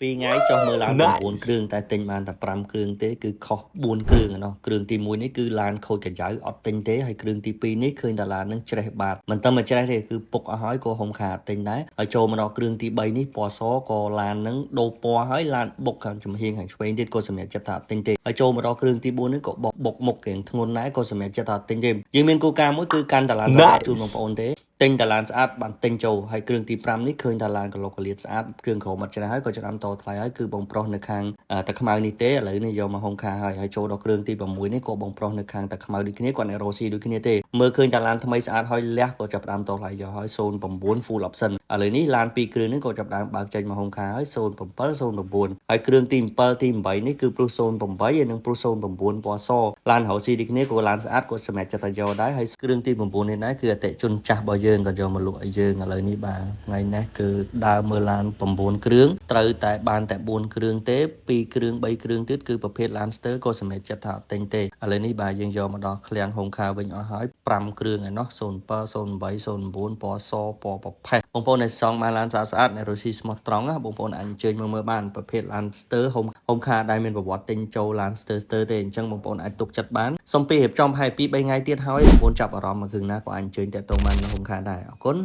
ពីថ្ងៃចុះមើលឡាន9 Nice. គ្រឿងតែទិញបានតែ5គ្រឿងទេគឺខុស4គ្រឿងឯណោះគ្រឿងទី1នេះគឺឡានខូចកញ្ចៅអត់ទិញទេហើយគ្រឿងទី2នេះឃើញតែឡាននឹងច្រេះបាតមិនតែមកច្រេះទេគឺពុកអស់ហើយក៏ហុំខាអត់ទិញដែរហើយចូលមកដល់គ្រឿងទី3នេះពណ៌សក៏ឡាននឹងដូរពណ៌ហើយឡានបុកខាងចំហៀងខាងឆ្វេងទៀតក៏សម្រាប់ចិត្តថាអត់ទិញទេហើយចូលមកដល់គ្រឿងទី4នេះក៏បុកមុខគេធ្ងន់ដែរក៏សម្រាប់ចិត្តថាអត់ទិញទេយើងមានគោលការណ៍មួយគឺកាន់តែឡានស្អាតជូនបង Nice. ប្អូនទេទិញតែឡានស្អាតបានទិញចូលហើយគ្រឿងទី5នេះឃើញតែឡានកលុកកលៀតស្អាតគ្រឿងក្រមអត់ច្រេះហើយក៏ច្រាំតថ្លៃហើយគឺបងប្រុសនៅខាងតាខ្មៅនេះទេឥឡូវនេះយកមកហុងខាហើយចូលដល់គ្រឿងទី6នេះក៏បងប្រុសនៅខាងតាខ្មៅដូចគ្នាគាត់អ្នករស់ស៊ីដូចគ្នាទេមើលឃើញតែឡានថ្មីស្អាតហើយលះក៏ចាប់ផ្ដើមតថ្លៃយកហើយ09 full option ឥឡូវនេះឡាន2គ្រឿងនេះក៏ចាប់ផ្ដើមបើកចេញមកហុងខាហើយ0709ហើយគ្រឿងទី7ទី8នេះគឺព្រុស08ហើយនឹងព្រុស09ពណ៌សឡានរស់ស៊ីដូចគ្នាក៏ឡានស្អាតក៏សម្រាប់ចិត្តតែយកដែរហើយគ្រឿងទី9នេះដែរគឺអតិជនចាស់របស់យើងក៏យកមកលក់ឲ្យយើងឥឡូវនេះបាទថ្ងៃនេះគឺដើរមើលឡាន9គ្រឿងត្រូវតែបានតែ4គ្រឿងទេ2គ្រឿង3គ្រឿងទៀតគឺប្រភេទឡានស្ទើក៏សម្រាប់ចិត្តថាអត់ទិញទេឥឡូវនេះបាទយើងយកមកដល់ឃ្លាំងហុងខាវិញអស់ហើយ5គ្រឿងឯណោះ07 08 09ពណ៌សពណ៌ប្រផេះបងប្អូនដែលសងបានឡានស្អាតៗអ្នករុស្ស៊ីស្មោះត្រង់ណាបងប្អូនអាចអញ្ជើញមកមើលបានប្រភេទឡានស្ទើហុងខាដែលមានប្រវត្តិទិញចូលឡានស្ទើទេអញ្ចឹងបងប្អូនអាចទុកចិត្តបានសុំពីរៀបចំប្រហែល2 3ថ្ងៃទៀតហើយបងប្អូនចាប់អារម្មណ៍មកគ្រឿងណាក៏អាចអញ្ជើញតាក់ទងបាននៅហុងខាដែរអរគុណ